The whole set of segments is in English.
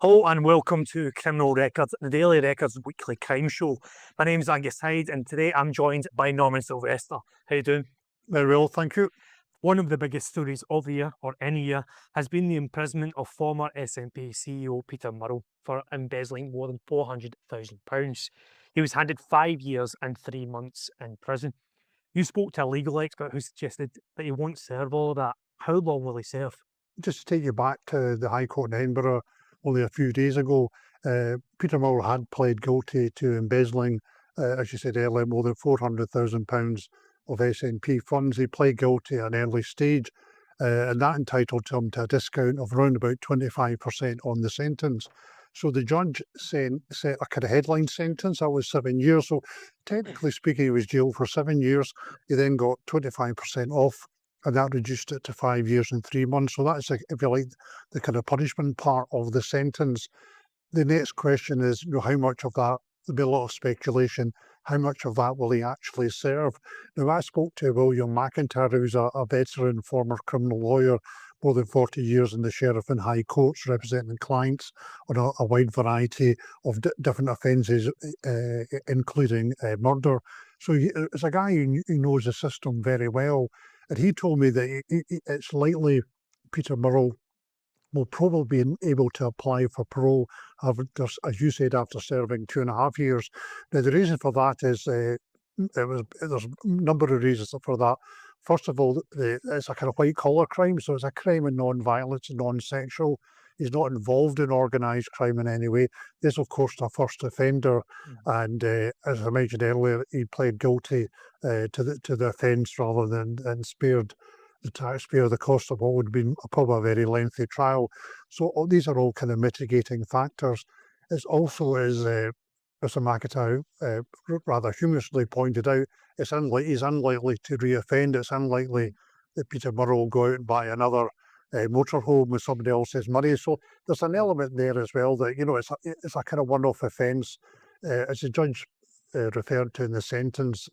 Hello and welcome to Criminal Records, the Daily Records weekly crime show. My name's Angus Hyde and today I'm joined by Norman Silvester. How you doing? Very well, thank you. One of the biggest stories of the year, or any year, has been the imprisonment of former SNP CEO Peter Murrell for embezzling more than £400,000. He was handed 5 years and 3 months in prison. You spoke to a legal expert who suggested that he won't serve all of that. How long will he serve? Just to take you back to the High Court in Edinburgh only a few days ago, Peter Murrell had pled guilty to embezzling, as you said earlier, more than £400,000 of SNP funds. He pled guilty at an early stage, and that entitled him to a discount of around about 25% on the sentence. So the judge set a kind of headline sentence, that was 7 years. So technically speaking, he was jailed for 7 years. He then got 25% off, and that reduced it to 5 years and 3 months. So that's, if you like, the kind of punishment part of the sentence. The next question is, how much of that, there'll be a lot of speculation, how much of that will he actually serve? Now, I spoke to William McIntyre, who's a veteran former criminal lawyer, more than 40 years in the Sheriff and High Courts, representing clients on a wide variety of different offences, including murder. So it's a guy who knows the system very well. And he told me that it's likely Peter Murrell will probably be able to apply for parole, as you said, after serving 2.5 years. Now, the reason for that is there's a number of reasons for that. First of all, it's a kind of white-collar crime, so it's a crime of non-violence, non-sexual. He's not involved in organised crime in any way. This, of course, a first offender, and as I mentioned earlier, he pled guilty to the offence rather than spared the taxpayer the cost of what would be probably a very lengthy trial. So these are all kind of mitigating factors. It's also, as Mr. McIntyre rather humorously pointed out, he's unlikely to reoffend. It's unlikely that Peter Murrell will go out and buy another motorhome with somebody else's money. So there's an element there as well that, it's a kind of one-off offence. As the judge referred to in the sentence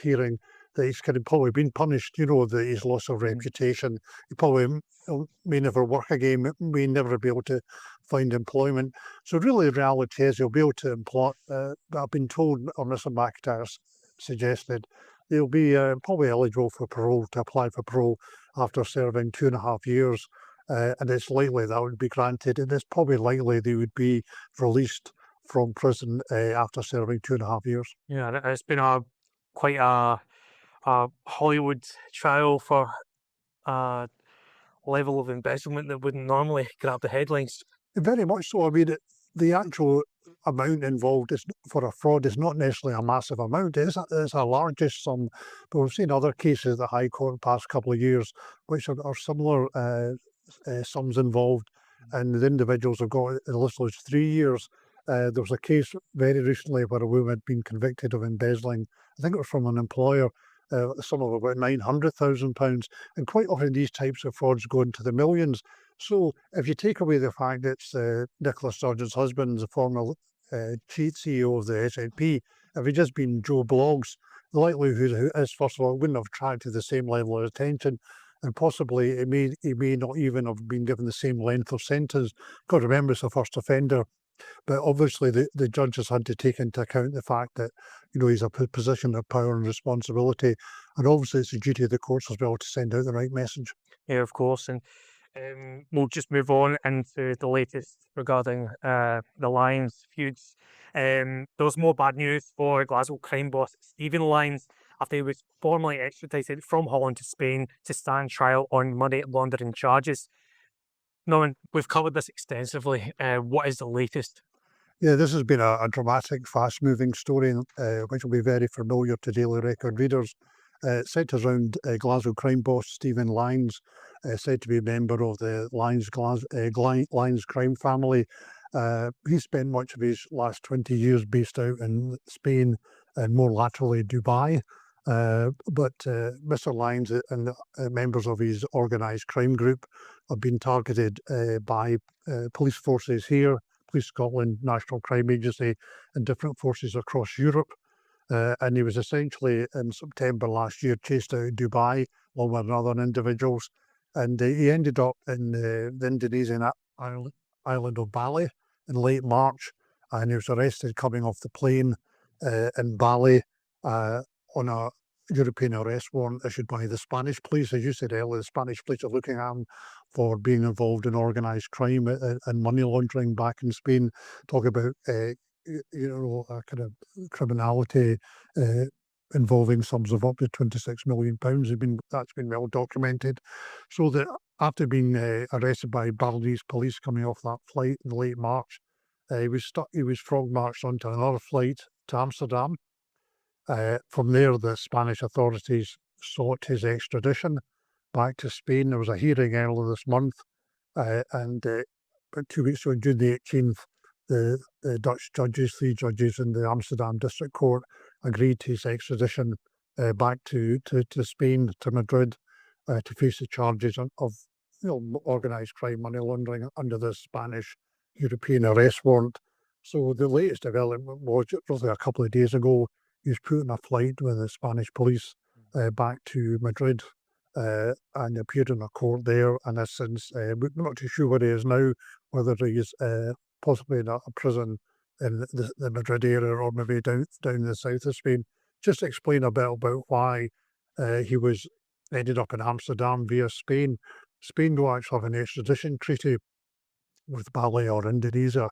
hearing, that he's kind of probably been punished, that his loss of reputation. He probably may never work again, may never be able to find employment. So really the reality is he'll be able to employ, I've been told, or Mr. McIntyre suggested, he'll be probably eligible for parole, to apply for parole after serving 2.5 years. And it's likely that would be granted, and it's probably likely they would be released from prison after serving 2.5 years. Yeah, it's been quite a Hollywood trial for a level of embezzlement that wouldn't normally grab the headlines. Very much so. I mean, the actual amount involved for a fraud is not necessarily a massive amount. It's a largest sum, but we've seen other cases at the High Court in the past couple of years which are similar sums involved, and the individuals have got as little as 3 years. There was a case very recently where a woman had been convicted of embezzling. I think it was from an employer, a sum of about £900,000, and quite often these types of frauds go into the millions. So if you take away the fact that it's Nicola Sturgeon's husband, the former chief CEO of the SNP, if he'd just been Joe Bloggs, the likelihood is, first of all, it wouldn't have attracted the same level of attention, and possibly he may not even have been given the same length of sentence. Got to remember, it's a first offender. But obviously the judge has had to take into account the fact that, he's a position of power and responsibility. And obviously it's the duty of the courts as well to send out the right message. Yeah, of course. And we'll just move on into the latest regarding the Lyons feuds. There was more bad news for Glasgow crime boss Stephen Lyons after he was formally extradited from Holland to Spain to stand trial on money laundering charges. Norman, we've covered this extensively. What is the latest? Yeah, this has been a dramatic, fast-moving story, which will be very familiar to Daily Record readers. It centres around Glasgow crime boss Stephen Lyons, said to be a member of the Lyons crime family. He spent much of his last 20 years based out in Spain and more laterally Dubai. But Mr. Lyons and members of his organised crime group have been targeted by police forces here, Police Scotland, National Crime Agency, and different forces across Europe. And he was essentially, in September last year, chased out of Dubai along with other individuals. And he ended up in the Indonesian island of Bali. in late March, and he was arrested coming off the plane in Bali on a European arrest warrant issued by the Spanish police. As you said earlier, the Spanish police are looking at him for being involved in organised crime and money laundering back in Spain. Talk about kind of criminality involving sums of up to £26 million. That's been well documented. So that after being arrested by Balinese police coming off that flight in late March, he was frog marched onto another flight to Amsterdam. From there, the Spanish authorities sought his extradition back to Spain. There was a hearing earlier this month, and about 2 weeks ago, June the 18th, the Dutch judges, 3 judges in the Amsterdam District Court, agreed to his extradition back to Spain, to Madrid, to face the charges of organised crime, money laundering under the Spanish European arrest warrant. So the latest development was roughly a couple of days ago, he was put on a flight with the Spanish police back to Madrid and appeared in a court there, and has since, we're not too sure where he is now, whether he is possibly in a prison in the Madrid area or maybe down in the south of Spain. Just explain a bit about why he ended up in Amsterdam via Spain. Spain don't actually have an extradition treaty with Bali or Indonesia,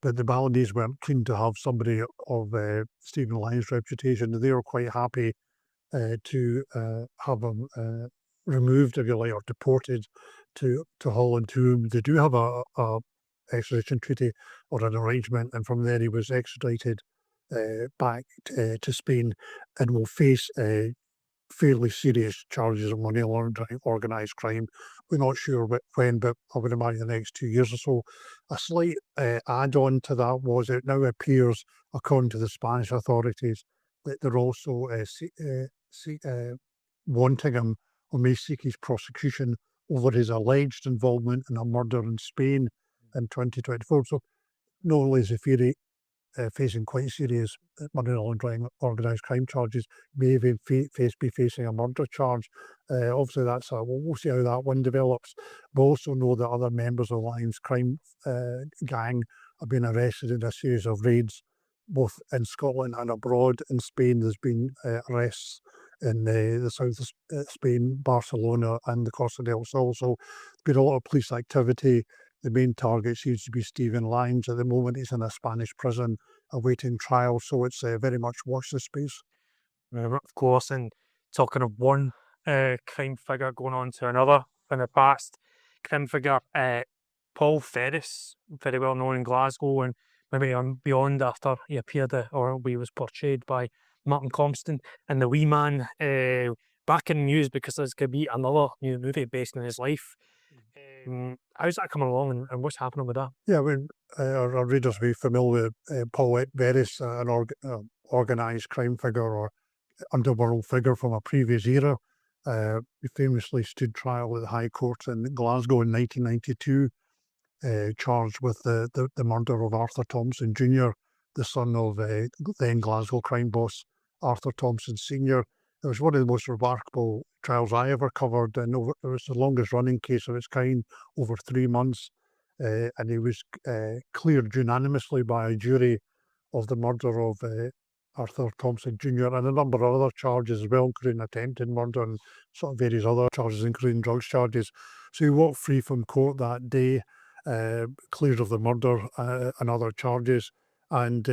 but the Balinese weren't keen to have somebody of Stephen Lyon's reputation. They were quite happy to have him removed, if you like, or deported to Holland, to whom they do have a extradition treaty or an arrangement, and from there he was extradited back to Spain and will face fairly serious charges of money laundering, organised crime. We're not sure when, but I would imagine the next 2 years or so. A slight add-on to that was it now appears, according to the Spanish authorities, that they're also wanting him, or may seek his prosecution over his alleged involvement in a murder in Spain in 2024. So not only is he facing quite serious money laundering, organised crime charges, may even be facing a murder charge. Obviously, we'll see how that one develops. We also know that other members of Lyon's crime gang have been arrested in a series of raids, both in Scotland and abroad. In Spain, there's been arrests in the south of Spain, Barcelona, and the Costa del Sol. So there's been a lot of police activity. The main target seems to be Stephen Lyons. At the moment, he's in a Spanish prison awaiting trial, so it's very much watch this space. Of course, and talking of one crime figure going on to another in the past, crime figure Paul Ferris, very well known in Glasgow and maybe beyond, after he appeared or he was portrayed by Martin Compston and The Wee Man, back in the news because there's going to be another new movie based on his life. How's that coming along, and what's happening with that? Yeah, I mean, our readers will be familiar with Paul Ferris, an organised crime figure or underworld figure from a previous era. He famously stood trial at the High Court in Glasgow in 1992, charged with the murder of Arthur Thompson Jr., the son of then Glasgow crime boss Arthur Thompson Sr. It was one of the most remarkable trials I ever covered, and it was the longest running case of its kind, over 3 months. And he was cleared unanimously by a jury of the murder of Arthur Thompson Jr. and a number of other charges as well, including attempted murder and sort of various other charges, including drugs charges. So he walked free from court that day, cleared of the murder and other charges. And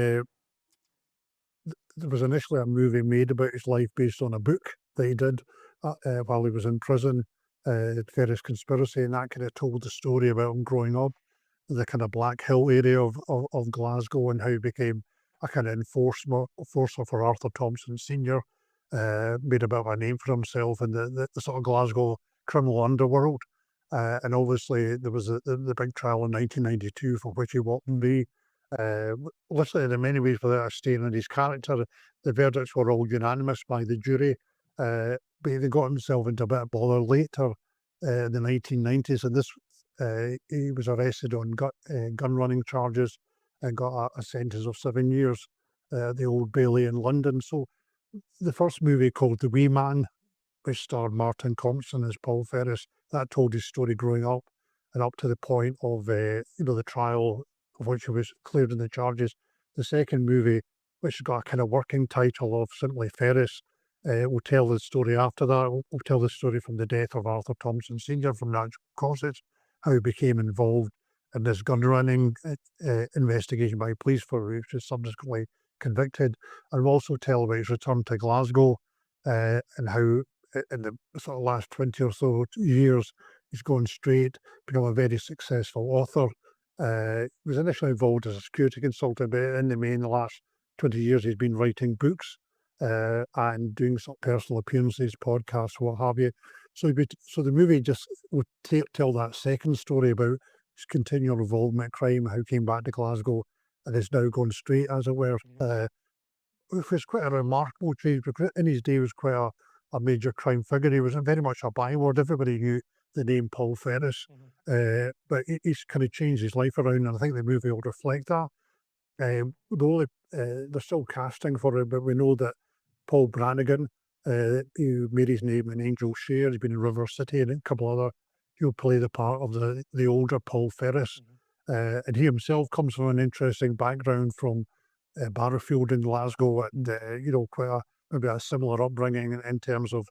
there was initially a movie made about his life based on a book that he did while he was in prison, Ferris Conspiracy, and that kind of told the story about him growing up in the kind of Black Hill area of Glasgow, and how he became a kind of enforcer for Arthur Thompson Sr., made a bit of a name for himself in the sort of Glasgow criminal underworld. And obviously there was the big trial in 1992 for which he walked free. Literally, in many ways, without staying on his character, the verdicts were all unanimous by the jury. But he got himself into a bit of bother later in the 1990s, and he was arrested on gun running charges and got a sentence of 7 years at the Old Bailey in London. So the first movie, called The Wee Man, which starred Martin Compston as Paul Ferris, that told his story growing up and up to the point of the trial of which he was cleared in the charges. The second movie, which has got a kind of working title of simply Ferris, will tell the story after that. Will tell the story from the death of Arthur Thompson Sr. from natural causes, how he became involved in this gun running investigation by police for which he was subsequently convicted, and will also tell about his return to Glasgow and how in the sort of last 20 or so years he's gone straight, become a very successful author. He was initially involved as a security consultant, but in the main, the last 20 years he's been writing books and doing some personal appearances, podcasts, what have you. So, so the movie just would tell that second story about his continual involvement in crime, how he came back to Glasgow and is now going straight, as it were. Which was quite a remarkable change, because in his day he was quite a major crime figure. He was very much a byword. Everybody knew the name Paul Ferris, but he's kind of changed his life around, and I think the movie will reflect that. They're still casting for it, but we know that Paul Brannigan, who made his name in Angel Share, he's been in River City and a couple other, he'll play the part of the older Paul Ferris. And he himself comes from an interesting background from Barrowfield in Glasgow, and quite maybe a similar upbringing in terms of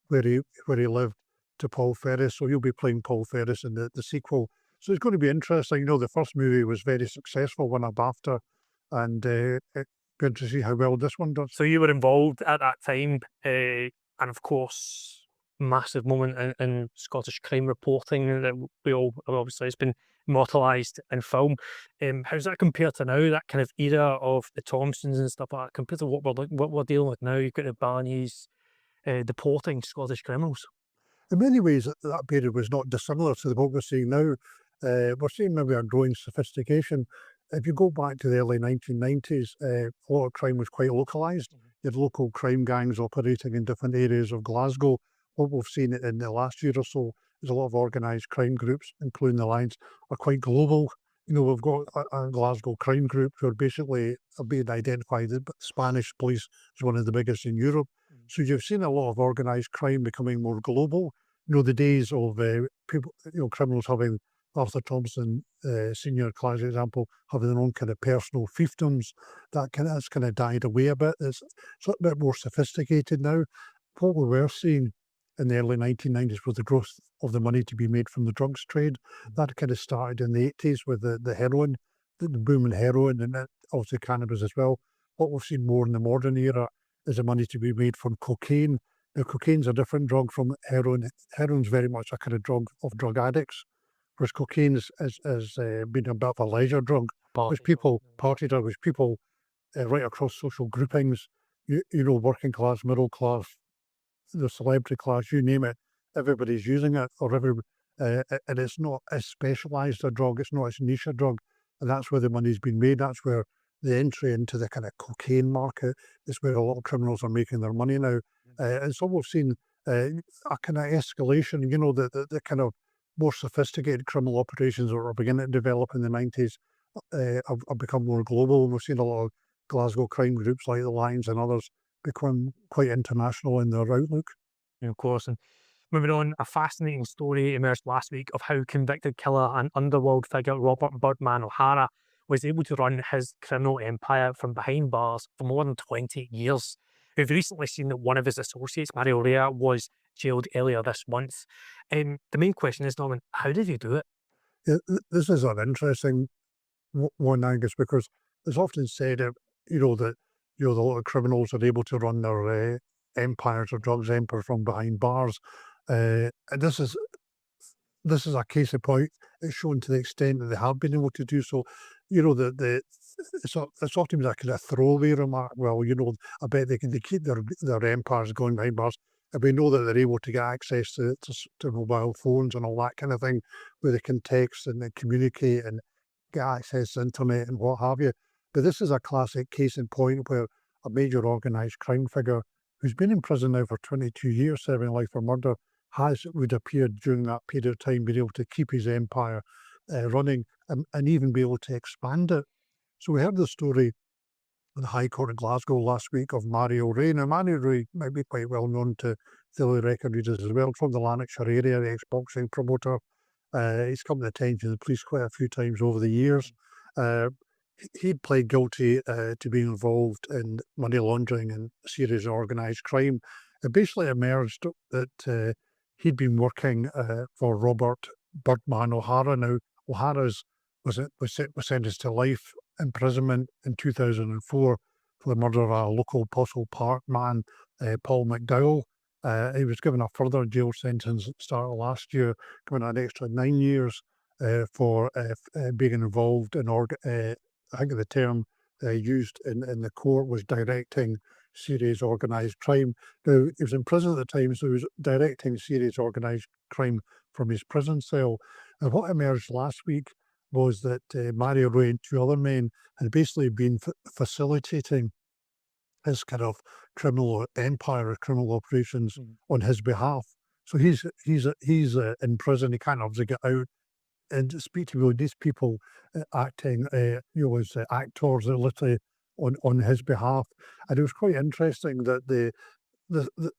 where he lived to Paul Ferris. So he'll be playing Paul Ferris in the sequel. So it's going to be interesting. The first movie was very successful, won a BAFTA, and good to see how well this one does. So you were involved at that time, and of course, massive moment in Scottish crime reporting that we all obviously has been immortalised in film. How's that compared to now? That kind of era of the Thompsons and stuff like that, compared to what we're dealing with now. You've got the Barneys deporting Scottish criminals. In many ways, that period was not dissimilar to what we're seeing now. We're seeing maybe a growing sophistication. If you go back to the early 1990s, a lot of crime was quite localised. You had local crime gangs operating in different areas of Glasgow. What we've seen in the last year or so is a lot of organised crime groups, including the Lions, are quite global. We've got a Glasgow crime group who are basically being identified. The Spanish police is one of the biggest in Europe. So you've seen a lot of organised crime becoming more global. The days of people, criminals having Arthur Thompson Senior, class example, having their own kind of personal fiefdoms, that's kind of died away a bit. It's a bit more sophisticated now. What we were seeing in the early 1990s was the growth of the money to be made from the drugs trade. That kind of started in the 80s with the heroin, the boom in heroin, and also cannabis as well. What we've seen more in the modern era is the money to be made from cocaine. Now, cocaine's a different drug from heroin. Heroin's very much a kind of drug of drug addicts, whereas cocaine has been a bit of a leisure drug, which people right across social groupings, working class, middle class, the celebrity class, you name it, everybody's using it, and it's not as specialised a drug, it's not as niche a drug, and that's where the money's been made. That's where the entry into the kind of cocaine market is where a lot of criminals are making their money now. And so we've seen a kind of escalation, the kind of more sophisticated criminal operations that were beginning to develop in the 90s have become more global. We've seen a lot of Glasgow crime groups like the Lions and others become quite international in their outlook. Of course. And moving on, a fascinating story emerged last week of how convicted killer and underworld figure Robert Birdman O'Hara was able to run his criminal empire from behind bars for more than 20 years. We've recently seen that one of his associates, Mario Rea, was jailed earlier this month. The main question is, Norman, how did he do it? Yeah, this is an interesting one, Angus, because it's often said that a lot of criminals are able to run their empires or drugs empires from behind bars. And this is a case in point. It's shown to the extent that they have been able to do so. It's often a kind of throwaway remark. Well, I bet they keep their empires going behind bars. And we know that they're able to get access to mobile phones and all that kind of thing, where they can text and they communicate and get access to internet and what have you. But this is a classic case in point where a major organised crime figure who's been in prison now for 22 years serving life for murder has, it would appear, during that period of time, been able to keep his empire running and even be able to expand it. So we heard the story in the High Court of Glasgow last week of Mario Rea. Now, Mario Rea might be quite well known to daily record readers as well, from the Lanarkshire area, the ex-boxing promoter. He's come to the attention of the police quite a few times over the years. He'd pled guilty to being involved in money laundering and serious organised crime. It basically emerged that he'd been working for Robert Birdman O'Hara. Now, O'Hara's was sentenced to life imprisonment in 2004 for the murder of a local Postle Park man, Paul McDowell. He was given a further jail sentence at the start of last year, given an extra 9 years for being involved in I think the term used in the court was directing serious organised crime. Now, he was in prison at the time, so he was directing serious organised crime from his prison cell. And what emerged last week was that Mario Ray and two other men had basically been facilitating his kind of criminal empire or criminal operations on his behalf. So he's in prison. He can't obviously get out and speak to these people acting, as actors, literally on his behalf. And it was quite interesting that the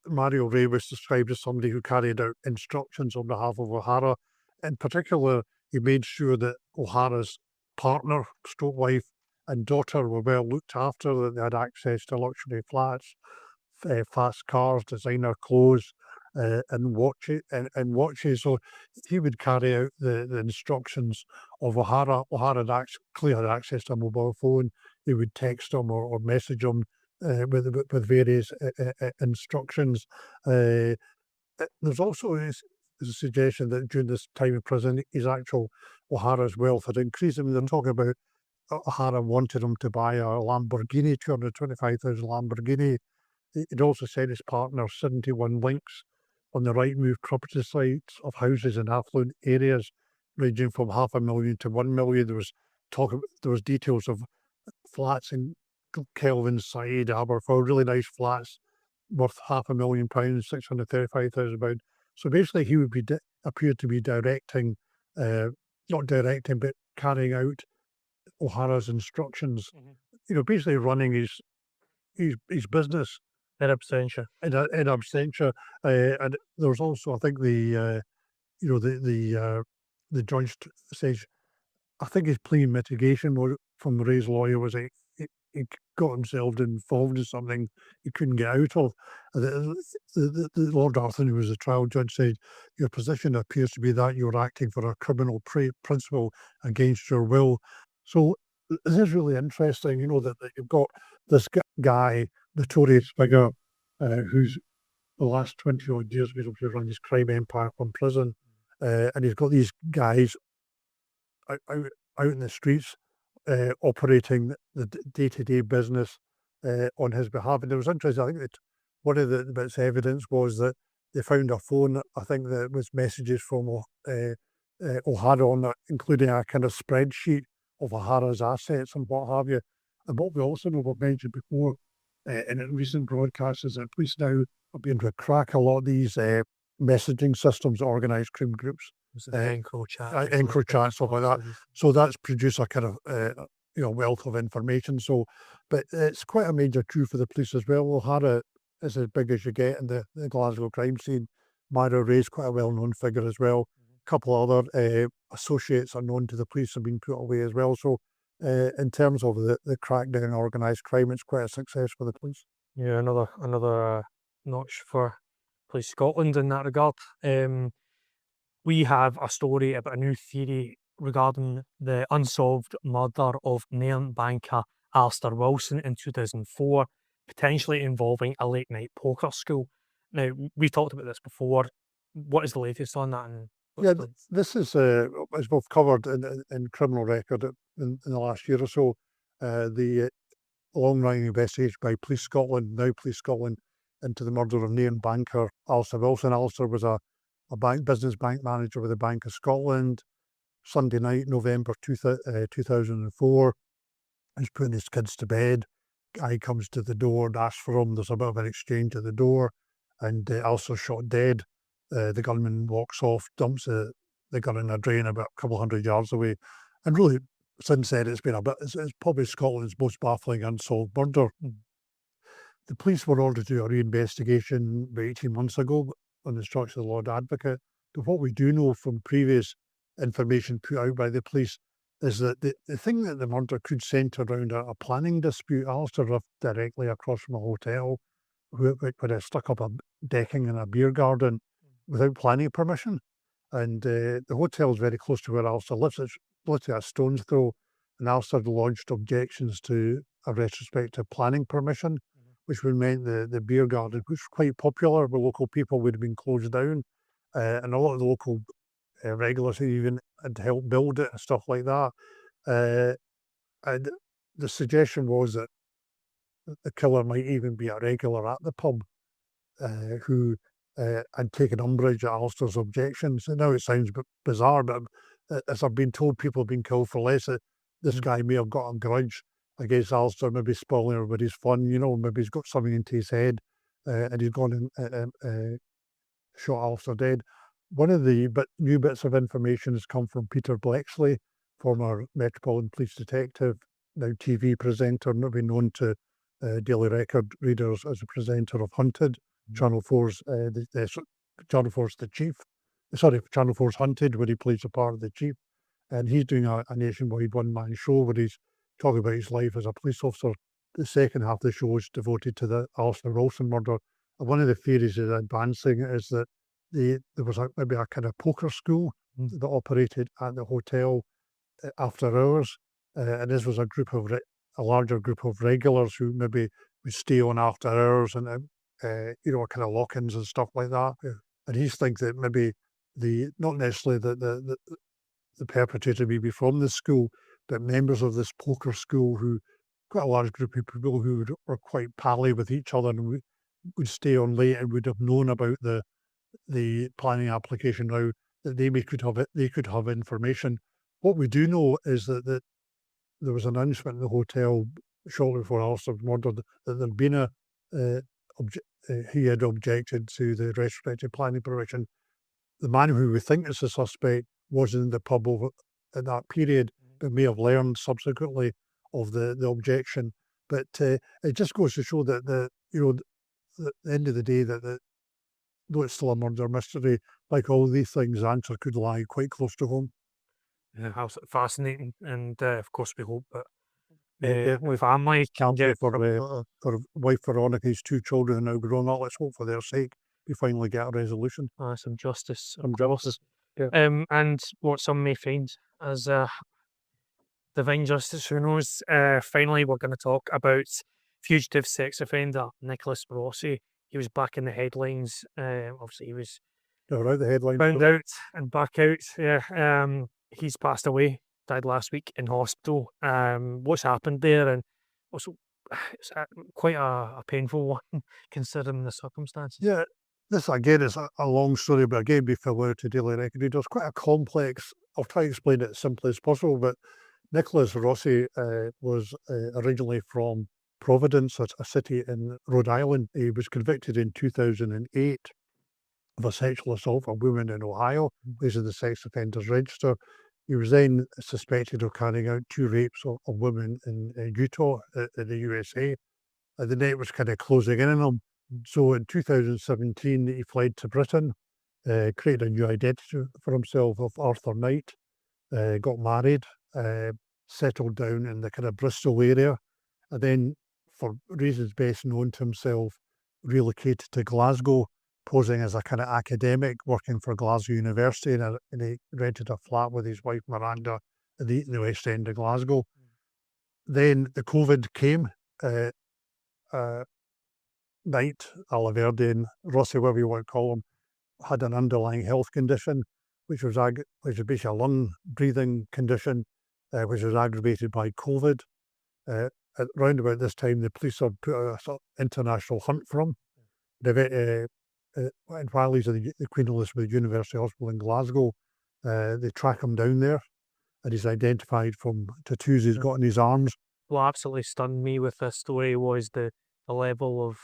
Mario Ray was described as somebody who carried out instructions on behalf of O'Hara. In particular, he made sure that O'Hara's partner, stroke wife, and daughter were well looked after, that they had access to luxury flats, fast cars, designer clothes, and watches. So he would carry out the instructions of O'Hara. O'Hara clearly had access to a mobile phone. He would text him or message him with various instructions. There's also a suggestion that during this time in prison, his actual O'Hara's wealth had increased. I mean, they're talking about O'Hara wanted him to buy a Lamborghini, 225,000 Lamborghini. He'd also sent his partner 71 links on the Rightmove property sites of houses in affluent areas, ranging from $500,000 to $1 million. There was details of flats in Kelvinside, Aberfoyle, really nice flats worth £500,000, £635,000. So basically, he would appear to be directing, not directing, but carrying out O'Hara's instructions. Basically running his business In absentia. in absentia. And there was also, I think, the judge says, I think his plea mitigation from Ray's lawyer was he got himself involved in something he couldn't get out of. The Lord Arthur, who was the trial judge, said, your position appears to be that you're acting for a criminal principle against your will. So this is really interesting, that you've got this guy, notorious figure, who's the last 20 odd years been able to run his crime empire from prison. And he's got these guys out in the streets operating the day-to-day business on his behalf. And it was interesting, I think that one of the bits of evidence was that they found a phone, I think that was messages from O'Hara on it, including a kind of spreadsheet of O'Hara's assets and what have you. And what we also know, we've mentioned before in recent broadcasts, is that police now are beginning to crack a lot of these messaging systems, organised crime groups. EncroChat, stuff like that. So that's produced a kind of wealth of information. So, but it's quite a major coup for the police as well. O'Hara is as big as you get in the Glasgow crime scene. Mario Ray's quite a well-known figure as well. A couple other associates are known to the police have been put away as well. So, in terms of the crackdown on organised crime, it's quite a success for the police. Yeah, another notch for Police Scotland in that regard. We have a story about a new theory regarding the unsolved murder of Nairn banker Alistair Wilson in 2004, potentially involving a late night poker school. Now, we've talked about this before. What is the latest on that? And this is, as we've covered in Criminal Record in the last year or so, the long-running investigation by Police Scotland, into the murder of Nairn banker Alistair Wilson. Alistair was a business bank manager with the Bank of Scotland. Sunday night, November 2004, he's putting his kids to bed. Guy comes to the door and asks for him. There's a bit of an exchange at the door, and Alistair's shot dead. The gunman walks off, dumps the gun in a drain about a couple hundred yards away. And really, since then, it's probably Scotland's most baffling unsolved murder. The police were ordered to do a reinvestigation about 18 months ago on the instruction of the Lord Advocate. But what we do know from previous information put out by the police is that the thing that the murder could centre around a planning dispute. Alistair lived directly across from a hotel where they stuck up a decking in a beer garden without planning permission. And the hotel is very close to where Alistair lives. It's literally a stone's throw. And Alistair lodged objections to a retrospective planning permission, which would meant the beer garden, which was quite popular with local people, would have been closed down. And a lot of the local regulars even had helped build it and stuff like that. And the suggestion was that the killer might even be a regular at the pub who had taken umbrage at Alistair's objections. And now it sounds bizarre, but as I've been told, people have been killed for less. This guy may have got a grudge against Alistair, maybe spoiling everybody's fun. Maybe he's got something into his head and he's gone and shot Alistair dead. One of the new bits of information has come from Peter Blexley, former Metropolitan Police detective, now TV presenter, maybe known to Daily Record readers as a presenter of Hunted, Channel 4's Channel 4's The Chief. Channel 4's Hunted, where he plays the part of the chief. And he's doing a nationwide one-man show where he's talking about his life as a police officer. The second half of the show is devoted to the Alistair Ralston murder. And one of the theories is advancing is that there was maybe a kind of poker school that operated at the hotel after hours. And this was a larger group of regulars who maybe would stay on after hours and, kind of lock-ins and stuff like that. Yeah. And he's think that maybe not necessarily the perpetrator may be from this school, but members of this poker school who, quite a large group of people who were quite pally with each other and would stay on late and would have known about the planning application now, that they could have information. What we do know is that there was an announcement in the hotel shortly before Alistair was murdered that there'd been he had objected to the retrospective planning permission. The man who we think is the suspect was in the pub at that period, but may have learned subsequently of the objection. But it just goes to show that at the end of the day, though it's still a murder mystery, like all these things, the answer could lie quite close to home. Yeah, absolutely fascinating, and of course we hope that Yeah. with family Can't get wait for wife Veronica, his 2 children are now grown up. Let's hope for their sake we finally get a resolution. some justice. Some justice. Yeah. And what some may find as divine justice, who knows? Finally, we're going to talk about fugitive sex offender Nicholas Rossi. He was back in the headlines. Obviously, he was Out the headline. found out and back out. Yeah. He's passed away, died last week in hospital. What's happened there, and also it's quite a painful one considering the circumstances. Yeah, this again is a long story, but again, be familiar to Daily Record readers. Quite a complex. I'll try to explain it as simply as possible. But Nicholas Rossi was originally from Providence, a city in Rhode Island. He was convicted in 2008 of a sexual assault of a woman in Ohio. He's in the sex offenders register. He was then suspected of carrying out 2 rapes of women in Utah, in the USA. And the net was kind of closing in on him. So in 2017, he fled to Britain, created a new identity for himself of Arthur Knight, got married, settled down in the kind of Bristol area, and then, for reasons best known to himself, relocated to Glasgow, posing as a kind of academic working for Glasgow University, and he rented a flat with his wife Miranda in the West End of Glasgow. Then the COVID came. Knight, Alaverdian, Rossi, whatever you want to call him, had an underlying health condition, which was basically a lung breathing condition, which was aggravated by COVID. Around about this time, the police had put a sort of international hunt for him. And while he's at the Queen Elizabeth University Hospital in Glasgow, they track him down there, and he's identified from tattoos he's got on his arms. What absolutely stunned me with this story was the level of,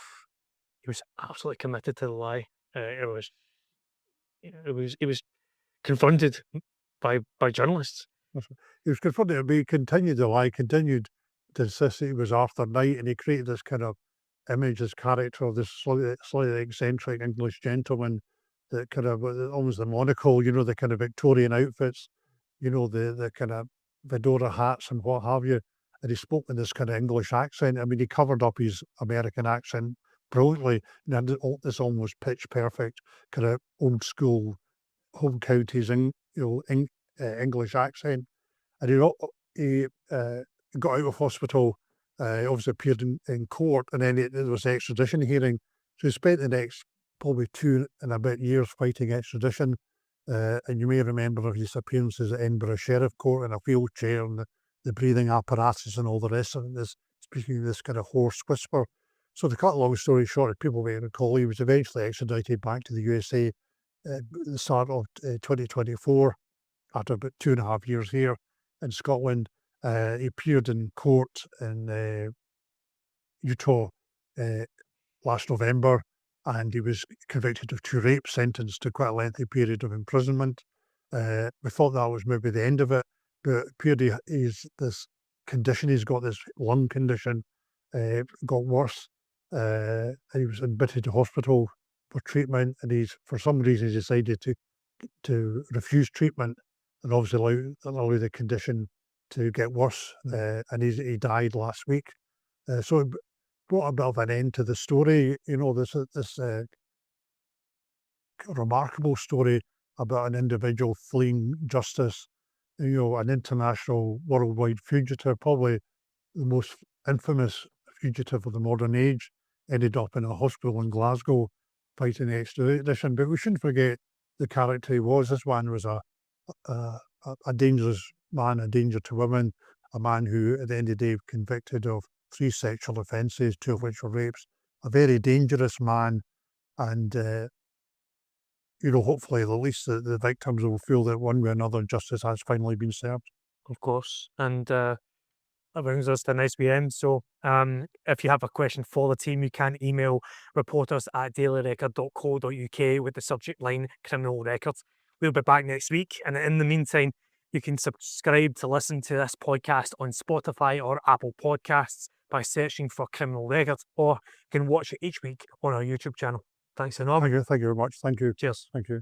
he was absolutely committed to the lie. It was confronted by journalists. He was confronted, but he continued to lie, continued to insist that he was Arthur Knight, and he created this kind of image, this character of this slightly eccentric English gentleman that kind of almost the monocle, the kind of Victorian outfits, the kind of fedora hats and what have you, and he spoke in this kind of English accent. I mean, he covered up his American accent brilliantly, and had this almost pitch perfect kind of old school home counties English accent. And he got out of hospital, obviously appeared in court, and then there was an extradition hearing. So he spent the next probably 2 and a bit years fighting extradition. And you may remember of his appearances at Edinburgh Sheriff Court in a wheelchair and the breathing apparatus and all the rest of it, speaking this kind of hoarse whisper. So to cut a long story short, people may recall, he was eventually extradited back to the USA at the start of 2024, after about 2.5 years here in Scotland. He appeared in court in Utah last November, and he was convicted of 2 rapes, sentenced to quite a lengthy period of imprisonment. We thought that was maybe the end of it, but it appeared he's this condition, he's got this lung condition, got worse. And he was admitted to hospital for treatment, and he's, for some reason, he decided to refuse treatment and obviously allow the condition to get worse. And he died last week. So it brought a bit of an end to the story. You know, this remarkable story about an individual fleeing justice, you know, an international worldwide fugitive, probably the most infamous fugitive of the modern age, ended up in a hospital in Glasgow fighting extradition. But we shouldn't forget the character he was. This man was a dangerous man, a danger to women, a man who, at the end of the day, convicted of 3 sexual offences, 2 of which were rapes, a very dangerous man. And, you know, hopefully at least the victims will feel that one way or another justice has finally been served. Of course. And that brings us to a nice wee end. So if you have a question for the team, you can email reporters@dailyrecord.co.uk with the subject line criminal records. We'll be back next week. And in the meantime, you can subscribe to listen to this podcast on Spotify or Apple Podcasts by searching for Criminal Records, or you can watch it each week on our YouTube channel. Thanks, Enorm. Thank you very much. Thank you. Cheers. Thank you.